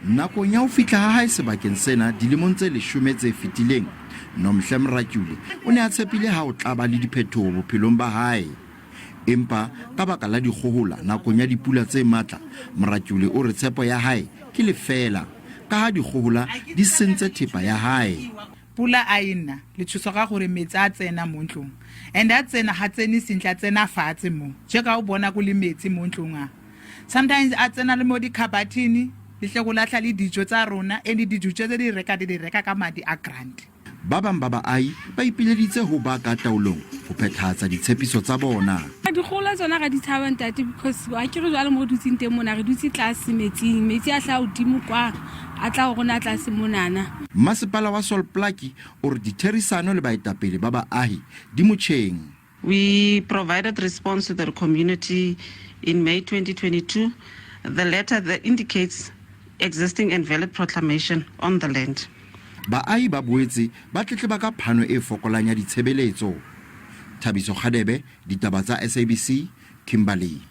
nakong ya ho fihla ha hae sebakeng sena dilemong tse 10 tse fetileng, Nomhle Mratjule o ne a tshepile ha o tla ba le diphethoho bophelong ba hae. Empa ka baka la dikgohola nakong ya dipula tse matla, Mratjule o re tshepo ya hae ke lefela ka ha dikgohola di sentse thepa ya hae. Pula a ena le thuso ga gore metsi a tsena mo ntlong, and a tsena ha tsene sintla tsena fatshe mo je ka o bona go le metsi mo ntlong a. Sometimes a tsena le mo dikhabathini le hle go latla le dijo tsa rona e le dijo tse di reka ka madi a grant. Ba bang ba baahi ba ipileditse ho ba ka taolong ho phethahatsa ditshepiso tsa bona. Dikgohola tsona ga di tshaba ntate because a ke re jwale mo dutsing teng mona re dutse tlase metsi a tla hodimo kwa a tla rona tlase monana. Masepala wa Solplaki o re ditherisano le baetapele ba baahi di motjheng. We provided response to the community in May 2022. The letter that indicates existing and valid proclamation on the land. Baahi ba boetse ba tletleba ka phano e fokolang ya ditshebeletso. Thabiso Khadebe, Ditaba tsa SABC, Kimberley.